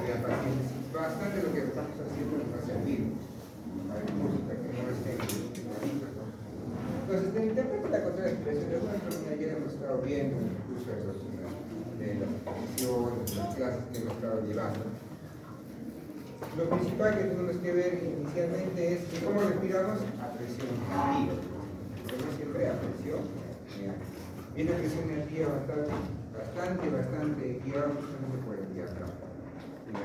había pacientes. Bastante lo que estamos haciendo nos va a servir para el curso, para que no estén igualitos, ¿no? Entonces, en interpreta la contrarrespiración de alguna manera ya hemos estado viendo en el curso de las exposiciones, de las clases que hemos estado llevando. Lo principal que tenemos que ver inicialmente es cómo respiramos a presión negativa. No siempre a presión negativa. Viene presión negativa bastante guiada justamente por el diafragma. El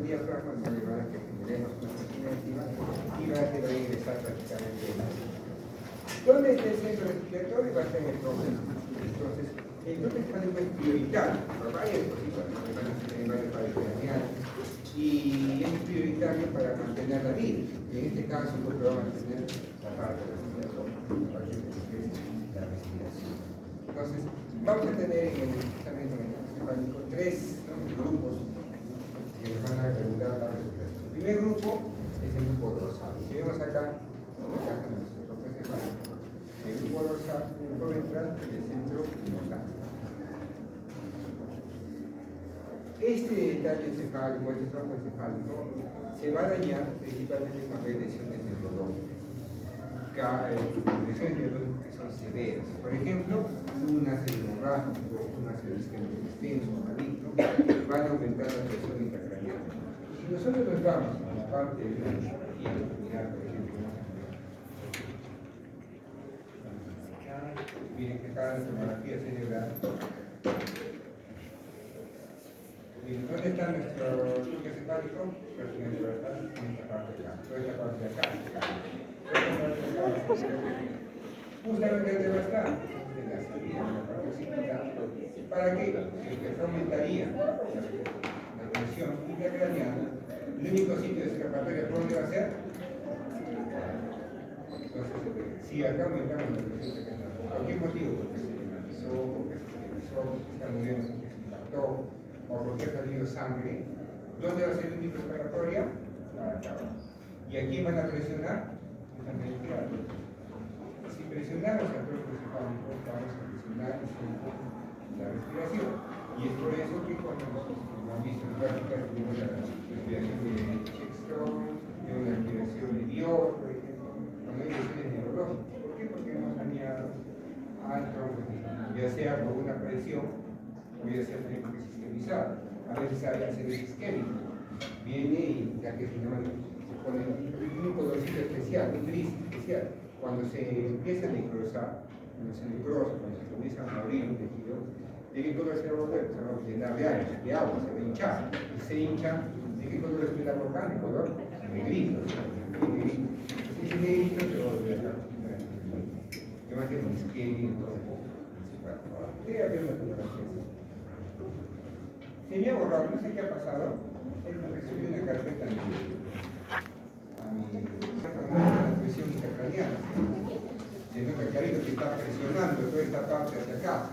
diafragma nos va a llevar a que generemos una presión negativa y va a quedar ingresar prácticamente en la vida. ¿Dónde está el centro respiratorio? Va a estar en el trópico. Entonces, el trópico es prioritario por varias cositas, ¿no? Van a ser en varios países craneales. Y es prioritario para mantener la vida. Y en este caso, pues va a mantener la parte respiratoria, la parte que es la respiración. Entonces, vamos a tener en el examen encefálico tres grupos que nos van a regular la respiración. El primer grupo es el grupo dorsal. Si vemos acá nuestro tronco encefálico, el grupo dorsal, el grupo ventral y el centro nodal. Este tallo encefálico, este tronco encefálico, se va a dañar principalmente con lesiones neurológicas. Lesiones neurológicas que son severas. Por ejemplo, un ácido hemorrágico, un ácido isquémico extenso, maligno, van a aumentar la presión intracraneal. Si nosotros nos vamos a la parte de la tomografía abdominal, por ejemplo, miren que cada tomografía cerebral. ¿Dónde está nuestro tronco encefálico? Prácticamente va a estar en esta parte de acá, toda esta parte de acá. Justamente ¿dónde va a estar? En la salida, en la parte occipital. ¿Para qué? Porque esto aumentaría la presión intracraneal. El único sitio de escapatoria, ¿por dónde va a ser? Entonces, si acá aumentamos la presión intracraneal, por cualquier motivo, porque se analizó, porque se está muriendo, porque se impactó, o porque ha salido sangre, ¿dónde va a ser el único escapatoria? Acá. ¿Y a quién van a presionar? Justamente a los. Si presionamos al tronco encefálico, vamos a presionar la respiración. Y es por eso que cuando nosotros hemos visto en práctica tenemos la respiración de Chextron, de una respiración de Dior, por ejemplo, cuando hay lesiones neurológicas. ¿Por qué? Porque hemos dañado al tronco encefálico, ya sea por una presión o ya sea por sistemizado. A veces hay ácido isquémico, viene y ya que se pone un colorcito especial, un gris especial. Cuando se empieza a necrosar, cuando se necrosa, cuando se comienza a abrir un tejido, ¿de qué color se va a volver? Se va a llenar de aire, de agua, se va a hinchar. Y se hincha, ¿de qué color es la boca? De color negrito. Si es negrito, se va a volver acá. Yo más que un isquémico, debe haber una fotografía. Se me ha borrado, no sé qué ha pasado. Es que recibí una carpeta a mi presión intracraneal. Se nota clarito que está presionando toda esta parte hacia acá.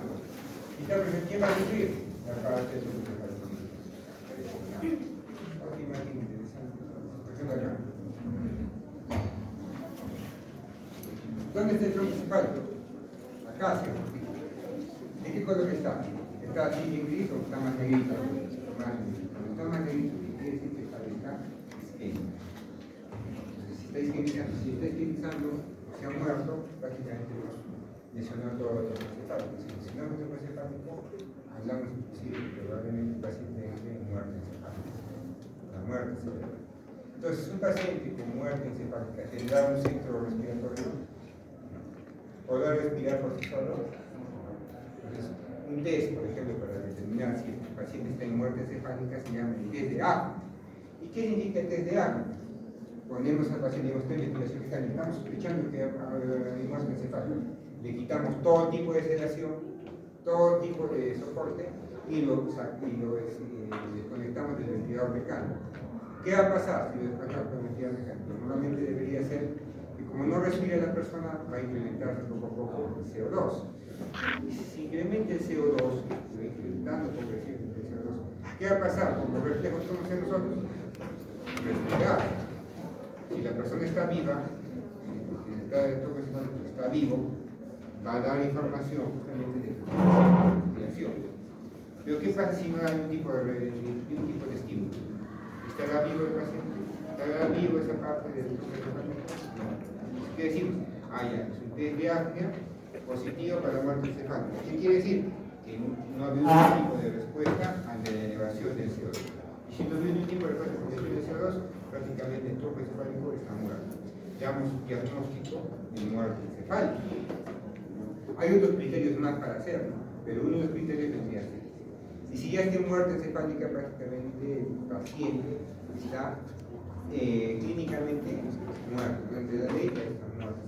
¿Y quién va a sufrir? La parte de su encefálico. Otra imagen interesante. Por ejemplo, acá. ¿Dónde está el tronco encefálico? Acá, ¿sí? ¿De qué color está? ¿Está así bien gris o está más negrito? Cuando está más negrito, quiere decir que está isquémico. Si está isquemizando, o se ha muerto, prácticamente lesionó todo el encefálico. Si lesionamos el encefálico, hablamos inclusive probablemente un paciente de muerte encefálica. La muerte cerebral. Entonces, un paciente con muerte encefálica tendrá un centro respiratorio. ¿Podrá respirar por sí solo? Entonces, un test, por ejemplo, para determinar si el paciente está en muerte encefálica se llama el test de ACMA. ¿Y qué significa el test de ACMA? Ponemos al paciente, digamos, ventilación fetal, estamos sospechando que hay muerte encefálica. Le quitamos todo tipo de sedación, todo tipo de soporte y lo desconectamos del ventilador mecánico. ¿Qué va a pasar si lo desconectamos del ventilador mecánico? Normalmente debería ser que como no respira la persona, va a incrementarse poco a poco el CO2. Y si incrementa el CO2, se va incrementando progresivamente el CO2, ¿qué va a pasar? Como reflejos somos en nosotros, respirar. Si la persona está viva, si el tronco encefálico está vivo, va a dar información justamente de respiración. Pero ¿qué pasa si no hay un tipo de estímulo? ¿Estará vivo el paciente? ¿Estará vivo esa parte del electrocefálico? No. ¿Qué decimos? Ya, es un test de apnea positivo para muerte encefálica. ¿Qué quiere decir? Que no había un tipo de respuesta ante la elevación del CO2. Y si no había un tipo de respuesta ante la elevación del CO2, prácticamente el tronco encefálico está muerto. Llamamos diagnóstico de muerte encefálica. Hay otros criterios más para hacerlo, pero uno de los criterios tendría que ser. Y si ya está muerte encefálica, prácticamente el paciente está clínicamente muerto. Durante la ley ya está muerto.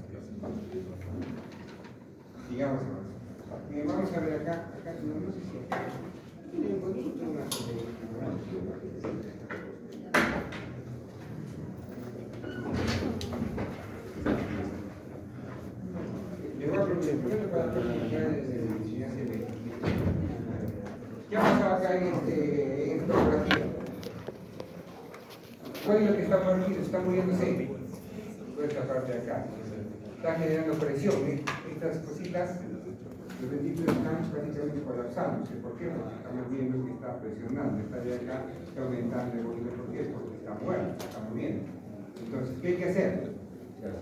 Sigamos ahora. Vamos a ver acá no sé si acá tiene un poquito más de le voy a proponer para profundizar desde la enseñanza de ¿qué ha pasado acá en fotografía? ¿Cuál es lo que está muriendo? Está muriéndose toda esta parte de acá. Está generando presión. Estas cositas, los ventrículos están prácticamente colapsando. ¿Por qué? Porque estamos viendo que está presionando. Esta de acá está aumentando el volumen. ¿Por qué? Porque está muerto, está muriendo. Entonces, ¿qué hay que hacer? Para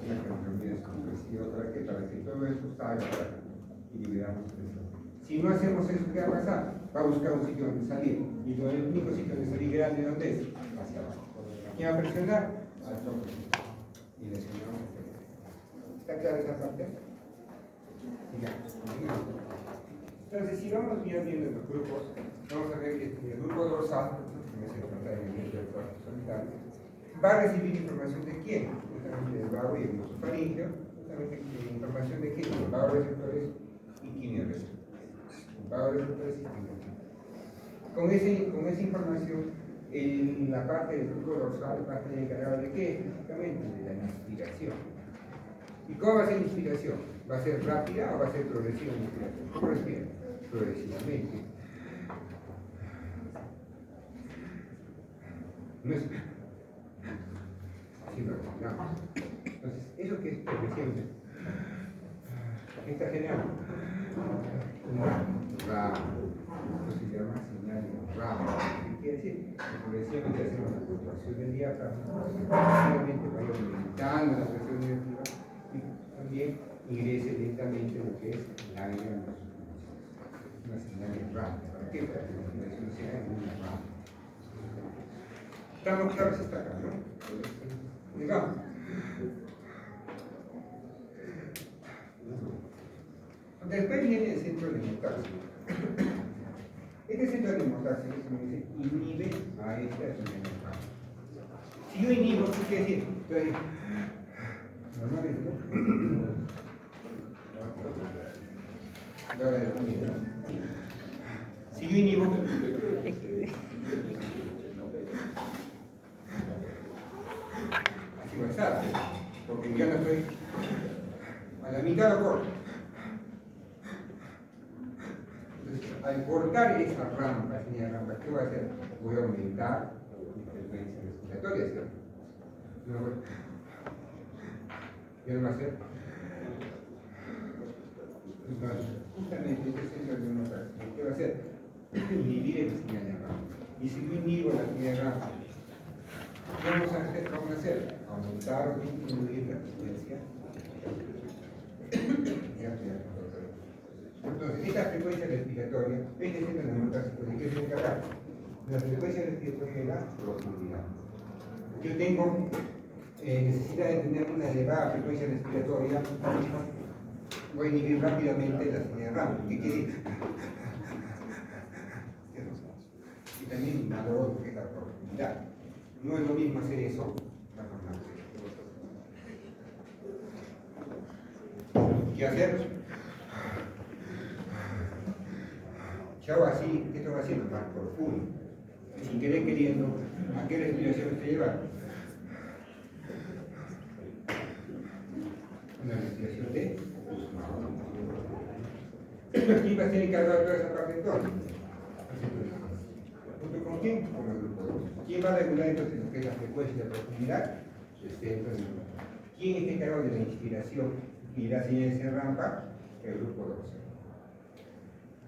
que todo esto salga y liberamos presión. Si no hacemos eso, ¿qué va a pasar? Va a buscar un sitio donde salir. Y el único sitio donde salir grande, ¿dónde es? Hacia abajo. ¿Quién va a presionar? Al tronco. Y lesionamos. ¿Está clara esa parte? Sigamos. Entonces, si vamos viendo los grupos, vamos a ver que el grupo dorsal, que se encuentra en el medio del cuerpo solitario, va a recibir información de quién, justamente del vago y el glosofaringeo, justamente información de quién, los vagoreceptores y quimioreceptores. Vagoreceptores y quimioreceptores. Con esa información, en la parte del grupo dorsal va a estar encargado de qué, específicamente de la inspiración. ¿Y cómo va a ser la inspiración? ¿Va a ser rápida o va a ser progresiva la inspiración? ¿Cómo respira? Progresivamente. No es así lo respiramos. Entonces, eso que es progresivamente está generando esto se llama señal de ramo. ¿Qué quiere decir? Que progresivamente hacemos la contracción del diafragma, progresivamente vaya aumentando la presión negativa y también ingrese lentamente lo que es el aire en los pulmones. Una señal de ramo. ¿Para qué? Para que la respiración sea en una rama. Estamos claros hasta acá, ¿no? Digamos. Después viene el centro de hemotaxia. Este centro de hemotaxia inhibe a esta señal de ramo. Si yo inhibo, ¿qué quiere decir? Entonces, si yo inhibo, así va a estar, porque ya no estoy a la mitad lo corto. Entonces, al cortar esa rampa, ¿qué voy a hacer? Voy a aumentar mi frecuencia respiratoria, ¿cierto? ¿Qué va a hacer? Entonces, justamente este centro de hemotaxia, ¿qué va a hacer? Inhibir la señal de rampa. Y si yo inhibo la señal de rampa, ¿qué vamos a hacer? Aumentar o disminuir la frecuencia. Entonces, esta frecuencia respiratoria, este centro de hemotaxia, ¿de qué se encarga? De la frecuencia respiratoria de la profundidad. Yo tengo necesidad de tener una elevada frecuencia respiratoria, voy a inhibir rápidamente la señal de rampa. ¿Qué quiere decir? Y también valoro lo que es la profundidad. No es lo mismo hacer eso la farmacia. ¿Qué hacer? Si hago así, ¿qué estoy haciendo? Más profundo. Sin querer queriendo, ¿a qué respiración me estoy llevando? Una respiración de ¿quién va a ser encargado de toda esa parte entonces? ¿Junto con quién? Con el grupo 2. ¿Quién va a regular entonces lo que es la frecuencia de profundidad? ¿Quién está encargado de la inspiración y la señal de rampa? El grupo 2.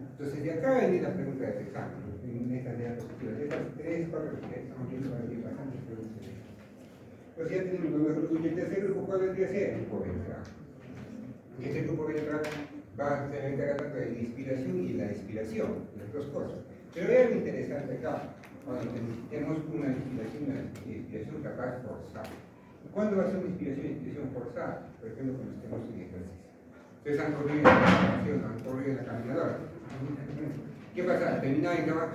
Entonces, de acá viene la pregunta de este examen, en estas diapositivas, de estas 3, 4 que estamos viendo aquí, bastantes preguntas. Pues ya tenemos los dos grupos, y el tercer grupo, ¿cuál vendría a ser? El grupo ventral. Y este grupo ventral va a tener tanto de la inspiración y la expiración, las dos cosas. Pero hay algo interesante acá, cuando tenemos una inspiración y una expiración capaz forzada. ¿Cuándo va a ser una inspiración y expiración forzada? Por ejemplo, cuando estemos en ejercicio. Ustedes han corrido en la natación, han corrido en la caminadora. ¿Qué pasa? Terminaban y acaban.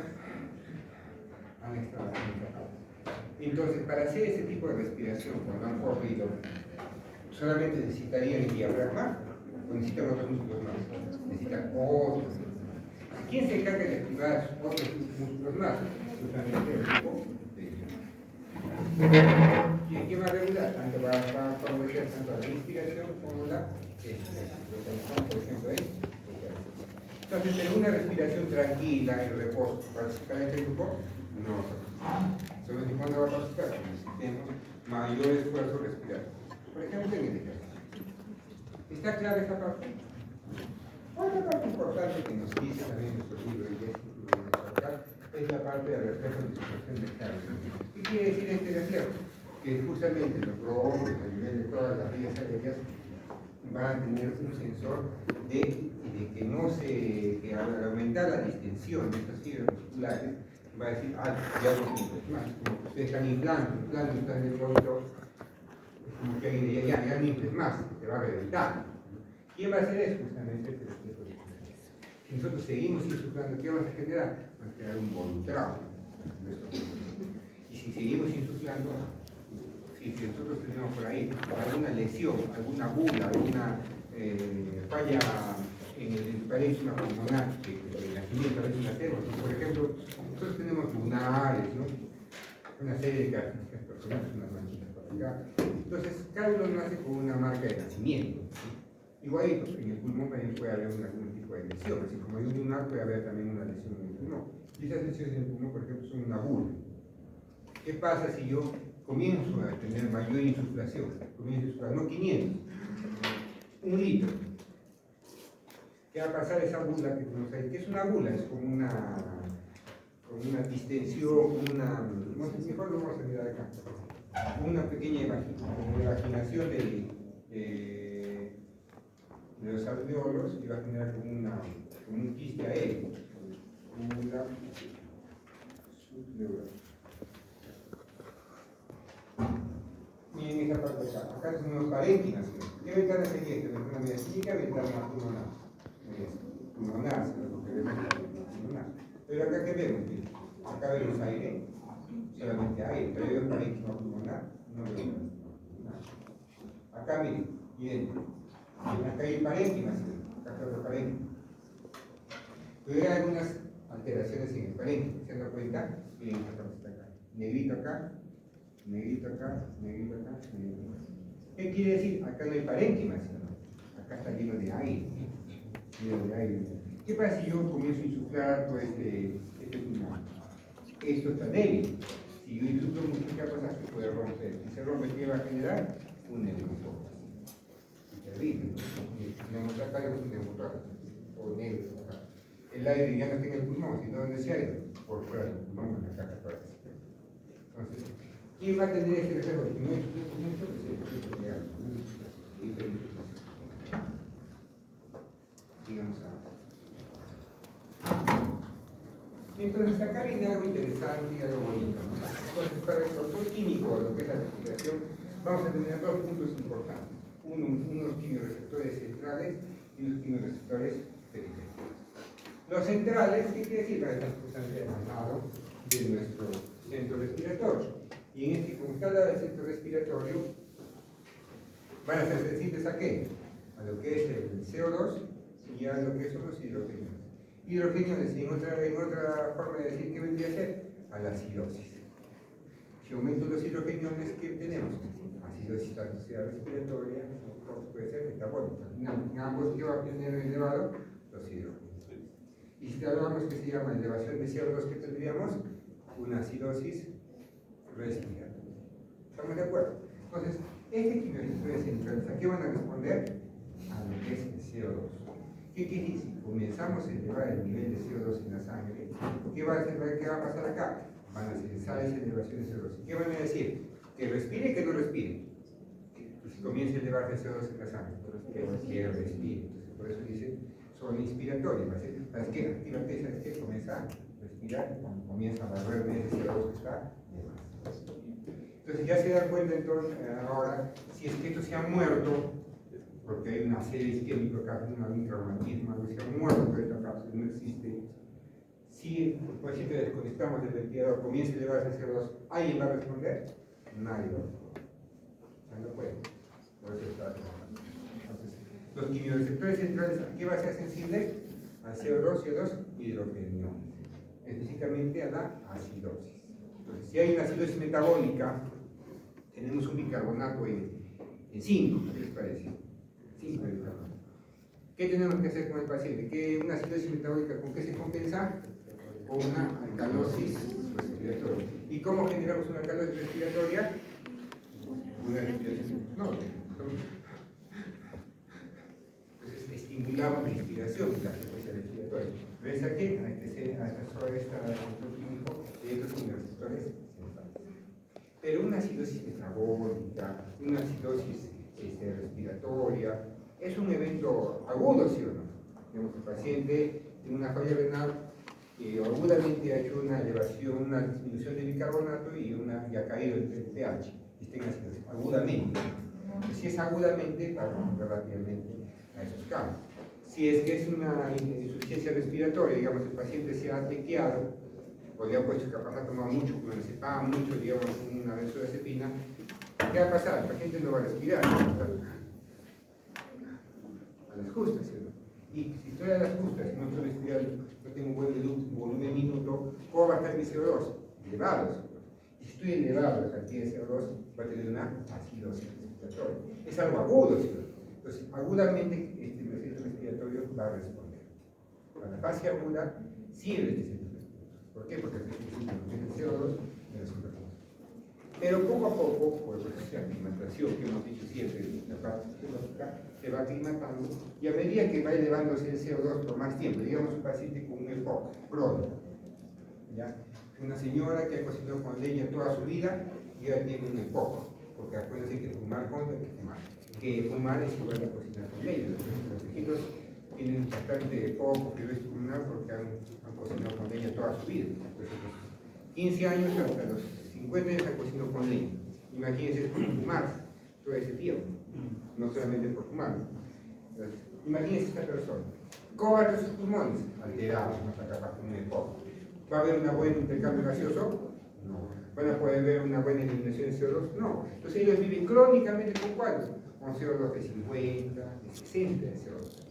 Han estado haciendo. Entonces, para hacer ese tipo de respiración, cuando han corrido, solamente necesitarían el diafragma o necesitan otros músculos más. Necesitan otros. ¿Quién se encarga de activar otros músculos más? Justamente el grupo de ¿Y qué va a regular? Tanto va a favorecer tanto la inspiración como la expiración. Por ejemplo, ahí. Entonces, tener una respiración tranquila y reposo para sacar este grupo, no. Solamente cuando va a participar, necesitemos mayor esfuerzo respiratorio. Por ejemplo, en el ejercicio. ¿Está clara esta parte? Otra parte importante que nos dice también nuestro libro, y es la parte del reflejo de disociación de carga. ¿Qué quiere decir este reflejo? Que justamente los robots, a nivel de todas las vías aéreas, van a tener un sensor de que no se, que al aumentar la distensión de estas fibras musculares, va a decir, ya no es más, como que ustedes están inflando, están en el momento, es como que alguien diría, ya no infles más, te va a reventar. ¿Quién va a hacer eso? Justamente este reflejo de disociación. Si nosotros seguimos insuflando, ¿qué vamos a generar? Vamos a generar un voluntad. Y si seguimos insuflando, si nosotros tenemos por ahí alguna lesión, alguna bula, alguna falla en el parénquima pulmonar, que el nacimiento a veces la tenemos, por ejemplo, nosotros tenemos lunares, ¿no? Una serie de características personales, unas manchitas por acá. Entonces, cada uno nace con una marca de nacimiento. ¿Sí? Igualito, en el pulmón también puede haber algún tipo de lesión, así como hay un lunar, puede haber también una lesión en el pulmón. Y esas lesiones en el pulmón, por ejemplo, son una bula. ¿Qué pasa si yo comienzo a tener mayor insuflación? Comienzo a insuflar, no 500, 1 litro. ¿Qué va a pasar esa bula que tenemos ahí? ¿Qué es una bula? Es como una distensión, mejor lo vamos a mirar acá, una pequeña evaginación de los alveolos y va a generar como un quiste aéreo. Bula subpleural. Miren esa parte de acá. Acá son unos parénquimas. ¿Qué ventana sería esta? Ventana mediastínica, ventana pulmonar. Pulmonar, lo que vemos pulmonar. Pero acá, ¿qué vemos? Acá vemos aire, solamente aire, pero veo parénquima pulmonar, no veo nada. Acá, miren, idéntico. Acá hay parénquimas, acá hay otro parénquima. Pero hay algunas alteraciones en el parénquima. ¿Se han dado cuenta? Miren esta parte está acá. Negrito acá. Negrito acá, negrito acá, negrito acá. ¿Qué quiere decir? Acá no hay parénquima, sino acá está lleno de aire. Lleno de aire. ¿Qué pasa si yo comienzo a insuflar todo este pulmón? Esto está débil. Si yo insuflo mucho, ¿qué pasa? Se puede romper. Si se rompe, ¿qué va a generar? Un neumotórax. Terrible. Tenemos acá un neumotórax, o negro acá. El aire ya no está en el pulmón, sino donde se aire, por fuera del pulmón, en la caja torácica. Entonces, ¿quién va a tener ese reflejo? Si no es mucho, pues el reflejo real. Digamos entonces, acá viene algo interesante y algo bonito. Entonces, para el control químico de lo que es la respiración, vamos a tener dos puntos importantes. Unos quimioreceptores centrales y unos quimioreceptores periféricos. Los centrales, ¿qué quiere decir? Están justamente al lado de nuestro centro respiratorio. Y en este, como está al lado del centro respiratorio, van a ser sensibles ¿a qué? A lo que es el CO2 y a lo que son los hidrogeniones. Hidrogeniones, en otra forma de decir, ¿qué vendría a ser? A la acidosis. Si aumento los hidrogeniones, ¿qué tenemos? Acidosis tanto sea respiratoria, puede ser metabólica. En ambos, ¿qué va a tener elevado? Los hidrogeniones. Y si hablamos que se llama elevación de CO2, ¿qué tendríamos? Una acidosis respiratoria. ¿Estamos de acuerdo? Entonces, este quimioreceptores centrales, ¿a qué van a responder? A lo que es el CO2. ¿Qué quiere decir? comenzamos a elevar el nivel de CO2 en la sangre, ¿qué va a pasar acá? Van a cesar esa elevación de CO2. ¿Qué van a decir? Que respire, que no respire. Pues si comienza a elevarse el CO2 en la sangre, que respire. Entonces, por eso dice, son inspiratorias. ¿Sabes qué? Actívate, ¿sabes qué? Comienza a respirar, comienza a barrer bien el CO2 que está. Entonces ya se dan cuenta entonces ahora, si es que estos se han muerto, porque hay una serie isquémica acá, un traumatismo, algo se han muerto, pero esta cápsula no existe. Si el paciente desconectamos del ventilador, comienza a elevarse el CO2, ¿alguien va a responder? Nadie va a responder. O sea, no puede. Por eso está. Entonces, los quimioreceptores centrales, ¿a qué va a ser sensible? Al CO2, CO2, hidrogenio. Específicamente a la acidosis. Entonces, si hay una acidosis metabólica, tenemos un bicarbonato en 5, ¿qué les parece? 5 bicarbonato. ¿Qué tenemos que hacer con el paciente? ¿Qué una acidosis metabólica con qué se compensa? Con una alcalosis respiratoria. ¿Y cómo generamos una alcalosis respiratoria? Una respiración. No, entonces estimulamos la inspiración, la frecuencia respiratoria. ¿Ves aquí? Hay que ser asesor de control clínico de estos quimioreceptores centrales. Pero una acidosis metabólica, una acidosis respiratoria, es un evento agudo, ¿sí o no? Digamos, el paciente tiene una falla renal que agudamente ha hecho una elevación, una disminución de bicarbonato y ha caído el pH, y está en acidosis, agudamente. Si es agudamente, vamos rápidamente a esos cambios. Si es que es una insuficiencia respiratoria, digamos, el paciente se ha tequeado, o le ha puesto capaz ha tomado mucho, clonazepam, mucho, digamos, una benzodiazepina, ¿qué va a pasar? El paciente no va a respirar, a las justas, ¿sí? Y si estoy a las justas y no estoy respirando, no tengo un buen volumen minuto, ¿cómo va a estar mi CO2? Elevado. Y si estoy elevado la cantidad de CO2, va a tener una acidosis respiratoria. Es algo agudo, ¿sí? Entonces, agudamente este proceso respiratorio va a responder. Para la fase aguda, siempre este centro. ¿Por qué? Porque el CO2 me resulta como. Pero poco a poco, por la aclimatación que hemos dicho siempre, la parte fisiológica, se va aclimatando y a medida que va elevándose el CO2 por más tiempo, digamos un paciente con un EPOC crónico, ¿ya? Una señora que ha cocinado con leña toda su vida y ya tiene un EPOC, porque acuérdense que fumar contra que fumar es igual a cocinar con leña. Los viejitos tienen bastante EPOC, fibrosis pulmonar, porque han cocinado con leña toda su vida. Entonces, 15 años hasta los 50 años han cocinado con leña. Imagínense por fumar todo ese tiempo, no solamente por fumar. Entonces, imagínense esta persona. ¿Cómo van sus pulmones? Alterados, no está capaz con un EPOC. ¿Va a haber un buen intercambio gaseoso? No. ¿Van a poder ver una buena eliminación de CO2? No. Entonces ellos viven crónicamente con cuántos? Con CO2 de 50, de 60 de CO2.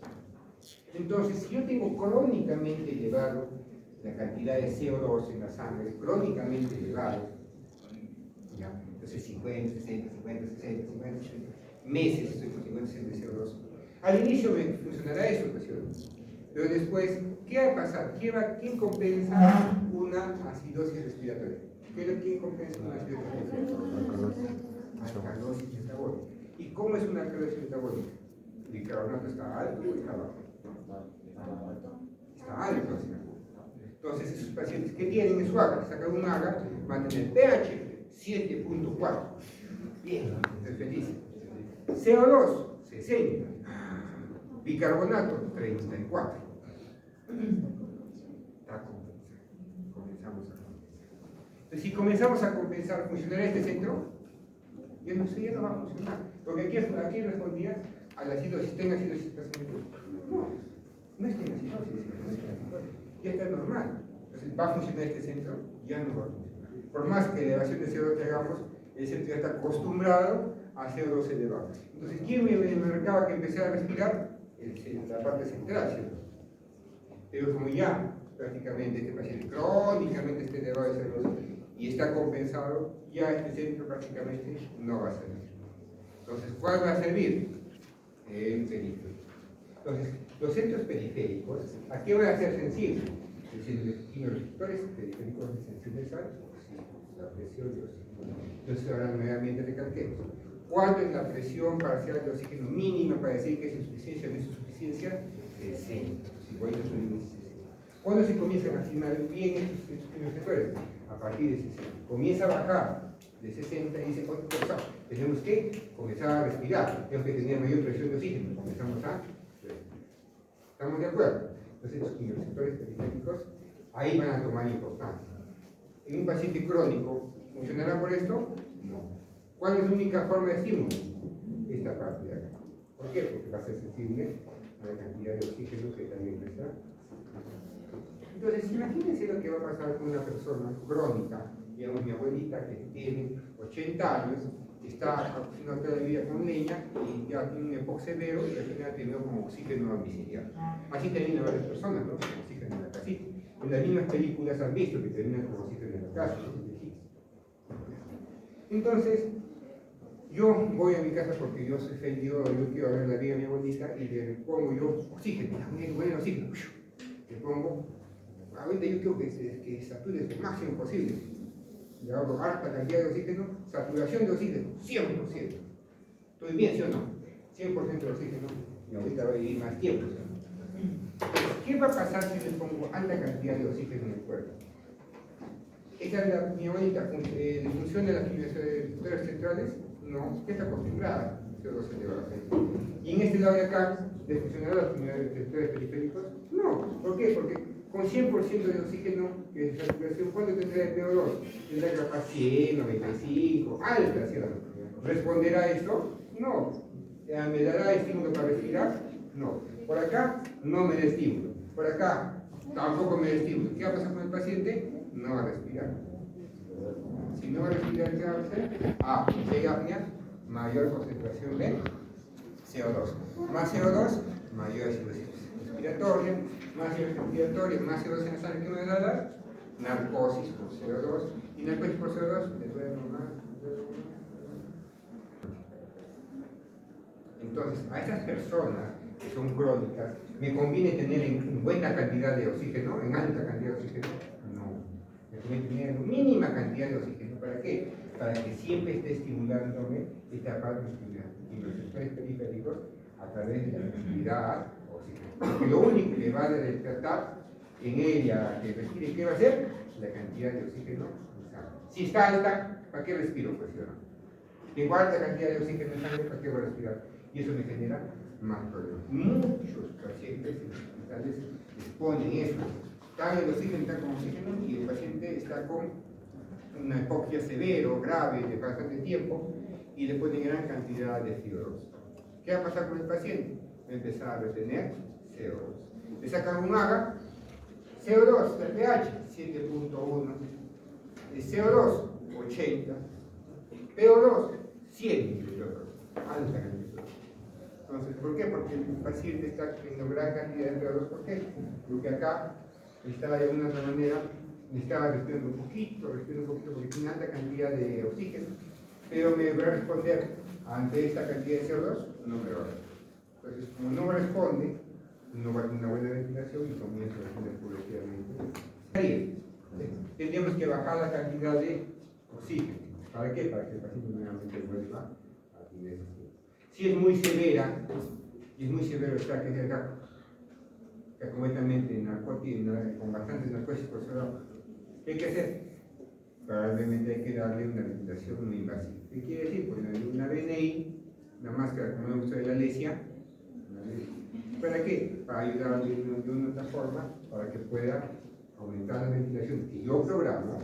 Entonces, si yo tengo crónicamente elevado la cantidad de CO2 en la sangre, crónicamente elevado, ¿ya? Entonces 50, 60, 50, 60, 50, 60, meses estoy con 50, 60 de CO2. Al inicio me funcionará eso, pero después, ¿qué va a pasar? ¿Quién compensa una acidosis respiratoria? ¿Quién compensa una acidosis respiratoria? Alcalosis metabólica. ¿Y cómo es una alcalosis metabólica? El bicarbonato está alto o está bajo. Está alto. Entonces, esos pacientes que tienen en su AGA, sacan un AGA, van a tener pH 7.4. Bien, estoy feliz. CO2 60. Bicarbonato 34. Está compensado. Comenzamos a compensar. Entonces, si comenzamos a compensar, ¿funcionará este centro? Ya no va a funcionar. Porque aquí respondía a la acidosis, ¿tenga acidosis paciente? No es que tenga acidosis, ya está normal. Entonces, ¿va a funcionar este centro? Ya no va a funcionar. Por más que elevación de CO2 que hagamos, el centro ya está acostumbrado a CO2 elevado. Entonces, ¿quién me marcaba que empecé a respirar? La parte central, ¿cierto? Pero como ya prácticamente este paciente crónicamente está elevado de CO2 y está compensado, ya este centro prácticamente no va a servir. Entonces, ¿cuál va a servir? El periférico. Entonces, los centros periféricos, ¿a qué van a ser sensibles? Es decir, los receptores periféricos sensibles a la presión de oxígeno. Entonces, ahora nuevamente recalquemos. ¿Cuánto es la presión parcial de oxígeno mínima para decir que es insuficiencia o no es insuficiencia? 60. igualitos son índices 60. ¿Cuándo se comienzan a asignar bien estos primeros sectores? A partir de 60. Comienza a bajar de 60 y dice, tenemos que comenzar a respirar, tenemos que tener mayor presión de oxígeno, comenzamos a respirar. ¿Estamos de acuerdo? Entonces estos primeros sectores periféricos ahí van a tomar importancia. ¿En un paciente crónico funcionará por esto? No. ¿Cuál es la única forma de estímulo? Esta parte de acá. ¿Por qué? Porque va a ser sensible a la cantidad de oxígeno que también está. Entonces, imagínense lo que va a pasar con una persona crónica, digamos mi abuelita que tiene 80 años, está haciendo toda la vida con leña y ya tiene un EPOC severo y al final terminó como oxígeno domiciliario. Así terminan varias personas, ¿no? Con oxígeno en la casita. En las mismas películas han visto que terminan con oxígeno en la casa, ¿no? Entonces, yo voy a mi casa porque yo soy feliz, yo quiero ver la vida de mi abuelita y le pongo yo oxígeno, bueno, oxígeno, le pongo, ahorita yo quiero que sature lo máximo posible, le hago harta cantidad de oxígeno, saturación de oxígeno, 100%. ¿Estoy bien, sí o no? 100% de oxígeno, y ahorita va a vivir más tiempo, ¿sí? ¿Qué va a pasar si le pongo alta cantidad de oxígeno en el cuerpo? ¿Esa es mi abuelita funciona las receptores centrales? No, que está acostumbrada, CO2 elevado a 6. Y en este lado de acá, ¿le funcionará los receptores periféricos? No, ¿por qué? Porque con 100% de oxígeno, que es saturación, ¿cuánto tendrá el PO2? Tendrá capaz 100, 95, alta, ¿cierto? ¿Responderá a esto? No. ¿Me dará estímulo para respirar? No. Por acá no me da estímulo. Por acá tampoco me da estímulo. ¿Qué va a pasar con el paciente? No va a respirar. Si no va a respirar, ¿qué va a hacer? Si hay apnea, mayor concentración de CO2. Más CO2, mayor acidosis respiratoria, más respiratoria, más CO2 en la sangre que me va a dar, narcosis por CO2. Y narcosis por CO2, les voy a nombrar. Entonces, a estas personas que son crónicas, ¿me conviene tener en buena cantidad de oxígeno, en alta cantidad de oxígeno? No. Me conviene tener en mínima cantidad de oxígeno. ¿Para qué? Para que siempre esté estimulándome esta parte y los receptores periféricos a través de la actividad oxígeno. Porque lo único que va a despertar en ella que respire, ¿qué va a hacer? La cantidad de oxígeno en sangre. Si está alta, ¿para qué respiro? Pues, ¿sí o no? Tengo alta cantidad de oxígeno en sangre, ¿para qué voy a respirar? Y eso me genera más problemas. Muchos pacientes en hospitales exponen eso. Está el oxígeno, está con oxígeno y el paciente está con una hipoxia severo, grave, de bastante tiempo y le ponen gran cantidad de CO2. ¿Qué va a pasar con el paciente? Va a empezar a retener CO2. Le sacan un AGA, CO2, el pH 7.1, CO2 80, PO2 100 alta cantidad. Entonces, ¿por qué? Porque el paciente está teniendo gran cantidad de CO2. ¿Por qué? Porque acá estaba de alguna otra manera, estaba respirando un poquito, porque tiene alta cantidad de oxígeno, pero me va a responder ante esta cantidad de CO2, no me va a responder. Entonces, como no me responde, no va a tener una buena ventilación y comienza a responder progresivamente. Tendríamos que bajar la cantidad de oxígeno. ¿Para qué? Para que el paciente nuevamente vuelva a tener oxígeno. Si es muy severa, y es muy severo está que es acá, completamente con bastantes narcosis por CO2, ¿qué hay que hacer? Probablemente hay que darle una ventilación no invasiva. ¿Qué quiere decir? Pues una BNI, una máscara como hemos usado de la Alesia. ¿Para qué? Para ayudarle de una otra forma, para que pueda aumentar la ventilación que yo programo.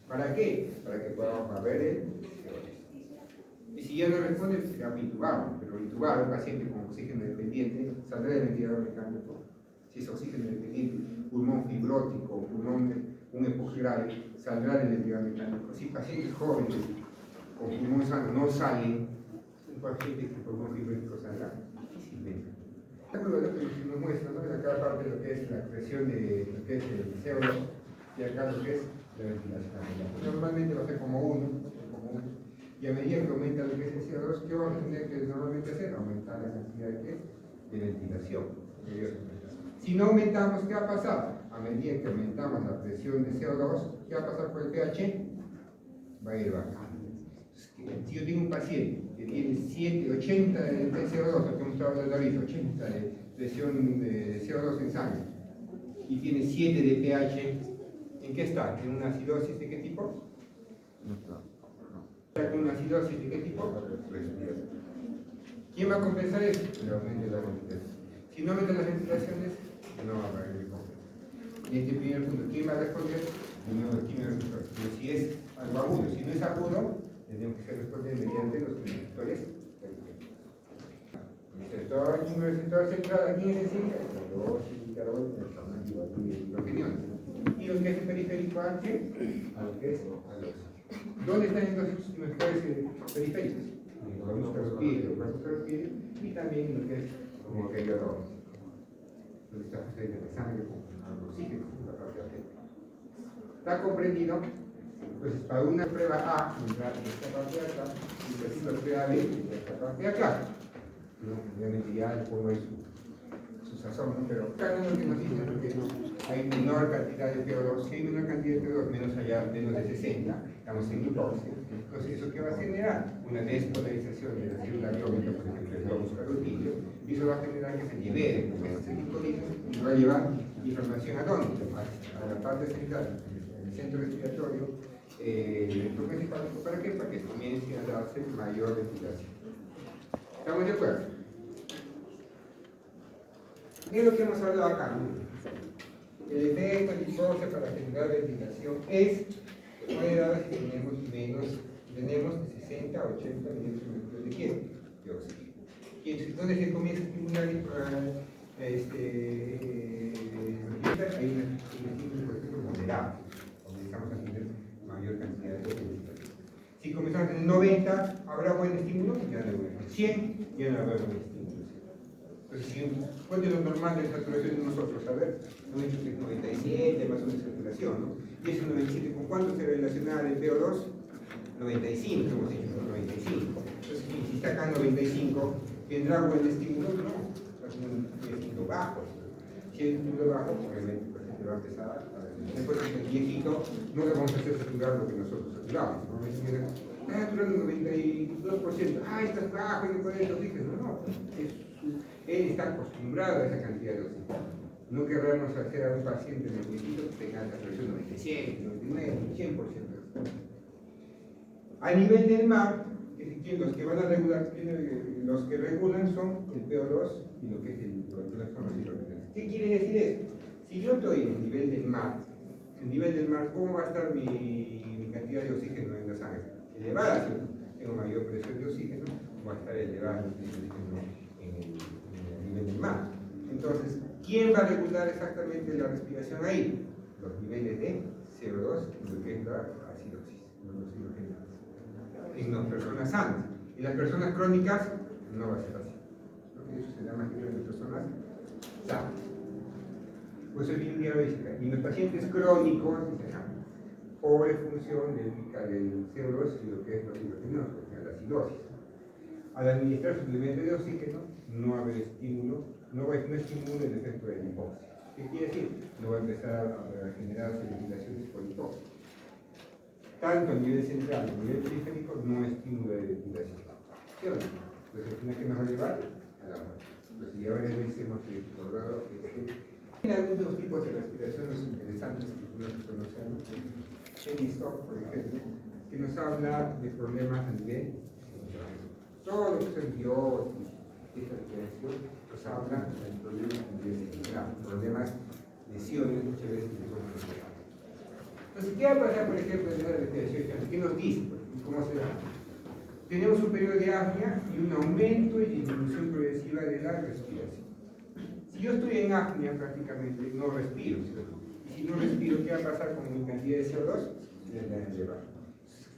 ¿Para qué? Para que podamos barrer el CO2. Y si ya no responde, será intubado, pero intubado, un paciente con oxígeno dependiente, saldrá del ventilador mecánico. Si es oxígeno dependiente, pulmón fibrótico, pulmón, un EPOC grave, saldrá del ventilador mecánico. Si pacientes jóvenes con pulmón sano no salen, un paciente con pulmón fibrótico saldrá difícilmente. Lo que nos muestra, ¿no? De acá parte de lo que es la presión de lo que es el CO2 y acá lo que es la ventilación. Normalmente va a ser como uno. Y a medida que aumenta lo que es el CO2, ¿qué vamos a tener que normalmente hacer? Aumentar la cantidad de ventilación. Si no aumentamos, ¿qué va a pasar? A medida que aumentamos la presión de CO2, ¿qué va a pasar por el pH? Va a ir bajando. Si yo tengo un paciente que tiene 80 de CO2, lo que hemos estado hablando ahorita, 80 de presión de CO2 en sangre, y tiene 7 de pH, ¿en qué está? ¿En una acidosis de qué tipo? ¿Está con una acidosis de qué tipo? ¿Quién va a compensar eso? El aumento de la ventilación. Si no aumentan las ventilaciones, no va a haber el compensar. Y este primer punto, ¿quién va a responder? De nuevo, el químico receptor. Pero si es algo agudo, si no es agudo, tenemos que responder mediante los receptores. El químico receptor central aquí es decir, el carbón, el hidrogenón. Y lo que es el periférico H, a lo que es al óxido. ¿Dónde están estos receptores periféricos? Los músculos pies, y también lo que es como que yo donde está sucediendo la sangre con el oxígeno, la parte arterial. ¿Está comprendido? Entonces, para una prueba A, entrar en esta parte de acá, y después la prueba B, en esta parte de acá. ¿No? Obviamente ya le pongo ahí su sazón, ¿no? Pero cada uno que nos dice que hay menor cantidad de PO2, si hay menor cantidad de PO2, menos allá, menos de 60, estamos en hipóxia. Entonces, ¿eso qué va a generar? Una despolarización de la célula atómica, por ejemplo, el globus carotídeo, y eso va a generar que se libere, porque ese tipo de y va a llevar información a dónde? A la parte central, en el centro respiratorio, ¿para qué? Para que comience a darse mayor ventilación. ¿Estamos de acuerdo? ¿Qué es lo que hemos hablado acá? El efecto de hipóxia para generar ventilación es que puede dar si tenemos de 60 a 80 milímetros de quién? De oxígeno. Y entonces, ¿dónde se comienza a estimular hay un estímulo, por ejemplo, moderado, comenzamos a tener mayor cantidad de ventilación. Si comenzamos en 90, ¿habrá buen estímulo? Ya no habrá. 100, ya no habrá buen estímulo. Entonces, ¿cuál es lo normal de saturación de nosotros? A ver, 97 más o menos de saturación, ¿no? Y ese 97, ¿con cuánto se relaciona el PO2? 95, hemos dicho, ¿no? 95. Entonces, si está acá 95, ¿tendrá buen estímulo? No, es un estímulo bajo. Si es un estímulo bajo, obviamente, pues se va a empezar a... Después, el viejito, no le vamos a hacer saturar lo que nosotros saturamos, ¿no? Está saturando 92%, estás bajo, y no puedes oxígeno. No, él está acostumbrado a esa cantidad de oxígeno. No querramos hacer a un paciente en el viejito que tenga saturación 97, 99, 100%. A nivel del mar, los que van a regular, los que regulan son el PO2 y lo que es el hidrógeno. ¿Qué quiere decir eso? Si yo estoy en el nivel del mar, ¿cómo va a estar mi cantidad de oxígeno en la sangre? Elevada, ¿cierto? Tengo mayor presión de oxígeno, va a estar elevada el oxígeno en el nivel del mar. Entonces, ¿quién va a regular exactamente la respiración ahí? Los niveles de CO2 y lo que es la acidosis, los hidrogenados. En las personas sanas. En las personas crónicas no va a ser así. Eso se llama que en las personas sanas. Pues eso viene básica. Y en los pacientes crónicos, pobre función del CO2 y lo que es los hidrogenados, la acidosis. Al administrar suplemento de oxígeno, no va a haber estímulo, no estimula el efecto de la hipoxia. ¿Qué quiere decir? No va a empezar a generarse ventilaciones por hipoxia. Tanto a nivel central como a nivel periférico no estimula de ventilación. ¿Sí o no? Pues al final, ¿qué nos va a llevar? A la muerte. Pues si ahora hemos recordado que hay algunos tipos de respiraciones interesantes que nosotros conocemos. He visto, por ejemplo, que nos habla de problemas a nivel todo lo que son bióticos, esta respiración, nos habla de problemas a nivel cerebral, problemas, lesiones, muchas veces que son cerebrales. Entonces, ¿qué va a pasar, por ejemplo, en la respiración? ¿Qué nos dice? ¿Cómo se da? Tenemos un periodo de apnea y un aumento y disminución progresiva de la respiración. Si yo estoy en apnea prácticamente, no respiro, ¿cierto? Y si no respiro, ¿qué va a pasar con mi cantidad de CO2? Se va a elevar.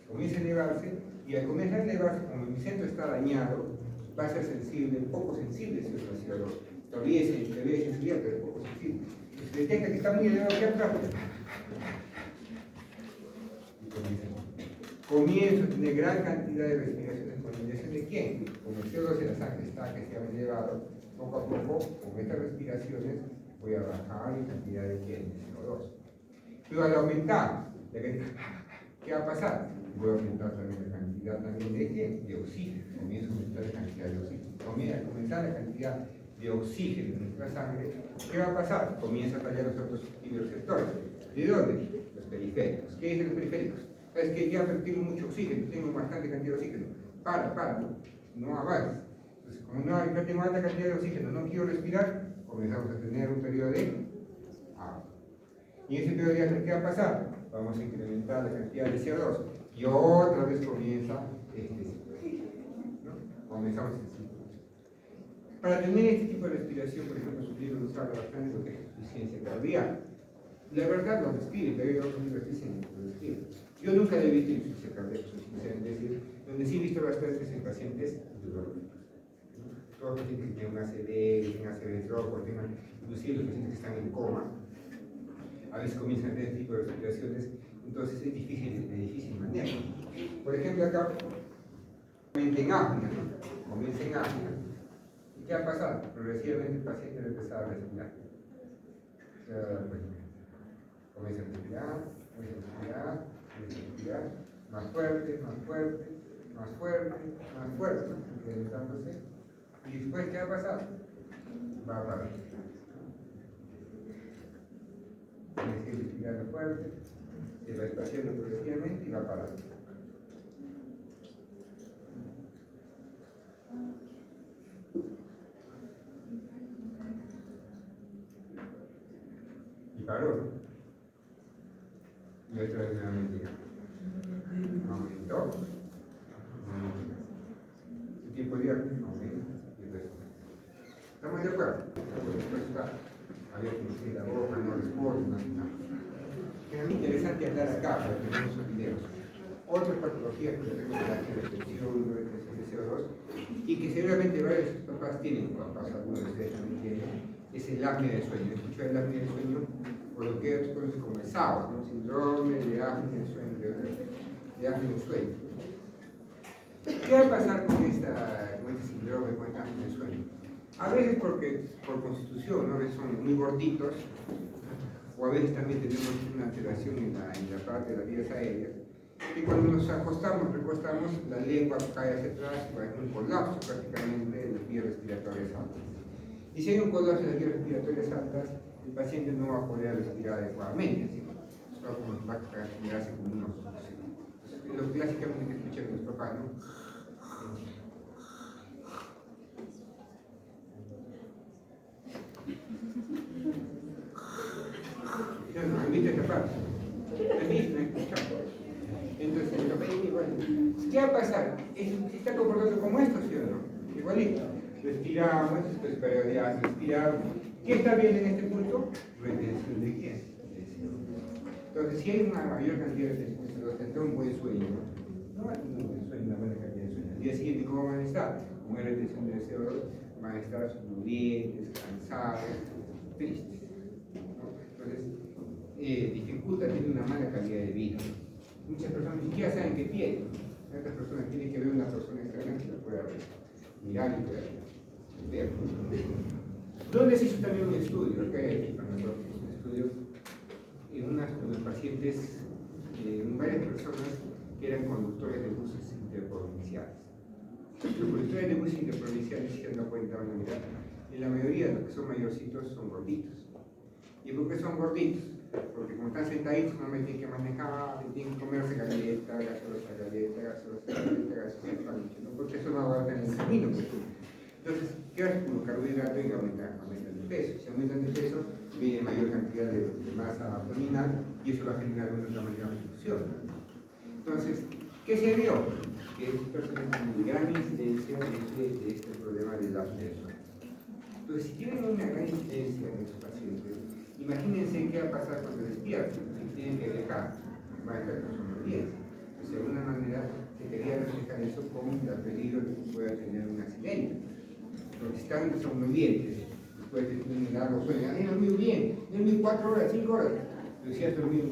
Comienza a elevarse, y al comenzar a elevarse, como mi centro está dañado, va a ser sensible, poco sensible si es CO2. Todavía es sensible, pero poco sensible. Si se detecta que está muy elevado, ¿qué atrás? Y comienzo a tener gran cantidad de respiraciones con inyección de quién? Como el CO2 en la sangre está que se ha elevado, poco a poco, con estas respiraciones, voy a bajar la cantidad de quién? De CO2. Pero al aumentar, ¿qué va a pasar? Voy a aumentar también la cantidad también de quién? De oxígeno. Comienzo a aumentar la cantidad de oxígeno. Comienza a comenzar la cantidad de oxígeno en nuestra sangre, ¿qué va a pasar? Comienza a fallar los otros receptores. ¿De dónde? Los periféricos. ¿Qué dicen los periféricos? Es que ya tengo mucho oxígeno, tengo bastante cantidad de oxígeno. Para, no avances. Entonces, como no tengo alta cantidad de oxígeno, no quiero respirar, comenzamos a tener un periodo de agua. Y en ese periodo de agua, ¿qué va a pasar? Vamos a incrementar la cantidad de CO2 y otra vez comienza este ciclo, ¿no? Comenzamos este ciclo. Para tener este tipo de respiración, por ejemplo, su libro nos habla bastante de lo que es insuficiencia cardíaca. La verdad lo describe, pero hay otros libros que dicen que lo describe. Yo nunca he visto insuficiencia cardíaca, es decir, donde sí he visto bastantes en pacientes neurológicos. Todos los pacientes que tienen un ACV, tienen ACV troco, inclusive los pacientes que están en coma, a veces comienzan a tener este tipo de respiraciones, entonces es difícil manejo. Por ejemplo, acá comienza en apnea, ¿no? Comienza en apnea. ¿Y qué ha pasado? Progresivamente el paciente va a empezar a respirar. Comienza a respirar, más fuerte, incrementándose. Y después, ¿qué ha pasado? Va a parar. Comienza a respirar fuerte, se va espaciando progresivamente y va a parar. Y paró, ¿no? Y otra vez nuevamente aumentó. Su tiempo de aumenta y el resto. ¿Estamos de acuerdo? Después está abierto la boca, no responde, nada. Es muy interesante andar acá para que veamos los videos. Otras patologías que tenemos la retención de CO2 y que seguramente varios de sus papás tienen, papás, algunos de ustedes también tienen, es el apnea del sueño. Escuchar el apnea del sueño, o lo que se conoce como el SAO, ¿no? Síndrome de apnea del sueño, de apnea del sueño. ¿Qué va a pasar con este síndrome, con esta apnea del sueño? A veces porque por constitución, ¿no? A veces son muy gorditos, o a veces también tenemos una alteración en la parte de las vías aéreas, y cuando nos acostamos, recostamos, la lengua cae hacia atrás y va a haber un colapso prácticamente de las vías respiratorias altas. Y si hay un colapso de las vías respiratorias altas, el paciente no va a poder respirar adecuadamente, solo va a generarse como un obstrucción. Lo clásicamente que escuchan los papás, ¿no? Entonces, ¿qué va a pasar? ¿Se está comportando como esto, sí o no? Igualito. Respiramos, después periodeamos, respiramos. ¿Qué está bien en este punto? Retención de quién? Entonces, si hay una mayor cantidad de CO2, tendrá un buen sueño, ¿no? No va a tener un buen sueño, una buena cantidad de sueño. Al día siguiente, ¿cómo van a estar? Con una retención de CO2, van a estar sonolientes, cansados, tristes. Entonces, dificulta tener una mala calidad de vida. Muchas personas ni siquiera saben qué tienen. Estas personas tienen que ver una persona externa que la pueda mirar y pueda ver. ¿Dónde se hizo también un estudio? Acá hay un estudio en unos pacientes, en varias personas que eran conductores de buses interprovinciales. Los conductores de buses interprovinciales se han dado cuenta, van a mirar, y la mayoría de los que son mayorcitos son gorditos. ¿Y por qué son gorditos? Porque como están sentaditos, no me tienen que manejar, tienen que comerse galleta, gaseosa, ¿no? Porque eso no aguanta en el camino. Entonces, ¿qué hace con los carbohidratos? Y aumentan el peso. Si aumentan el peso, viene mayor cantidad de masa abdominal y eso va a generar una mayor obstrucción. Entonces, ¿qué se vio? Que estas personas tienen gran incidencia de este problema del apnea del sueño. Entonces, si tienen una gran incidencia en estos pacientes, imagínense qué va a pasar cuando despierten, si tienen que dejar, va a estar con somnolencia. Entonces, de alguna manera, se quería reflejar eso con el peligro de que pueda tener un accidente. Porque si están somnolientes, después de tener un largo sueño, he dormido bien, he dormido 4 horas, 5 horas, pero si has dormido,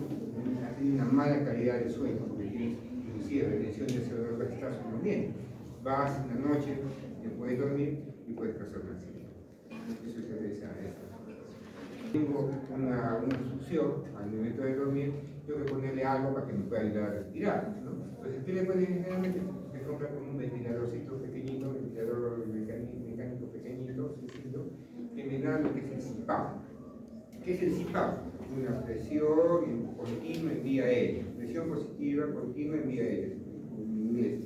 has tenido una mala calidad de sueño, porque tienes inclusive retención de CO2 para estar somnoliente. Vas en la noche, te puedes dormir y puedes causar un accidente. Eso se debe a esto. Tengo una obstrucción al momento de dormir, tengo que ponerle algo para que me pueda ayudar a respirar, ¿no? Entonces, ¿qué le pueden generalmente? Se compra con un ventiladorcito pequeñito, ventilador mecánico pequeñito, sencillo, CPAP. ¿Qué es el CPAP? Una presión continua en vía aérea. Presión positiva continua en vía aérea. En inglés.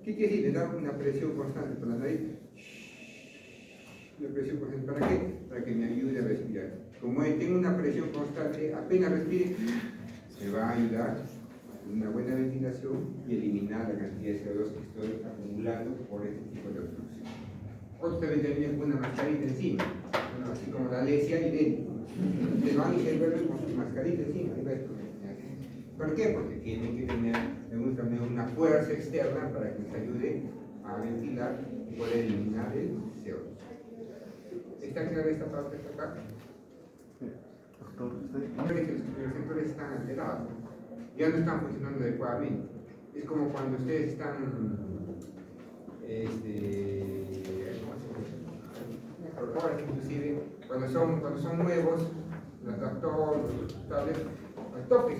¿Qué quiere decir? Le da una presión constante por la nariz. Una presión constante. ¿Para qué? Para que me ayude a respirar. Como tengo una presión constante, apenas respire, me va a ayudar a una buena ventilación y eliminar la cantidad de CO2 que estoy acumulando por este tipo de obstrucción. Otros también tienen una mascarita encima, bueno, así como la lesia idéntica. Se van y se vuelven con su mascarita encima. ¿Por qué? Porque tienen que tener también una fuerza externa para que les ayude a ventilar y poder eliminar el CO2. ¿Está clara esta parte de acá? Ahora que los sectores están alterados, ya no están funcionando adecuadamente. Es como cuando ustedes están, ahora inclusive, cuando son nuevos, los adaptadores, los tablets, al toque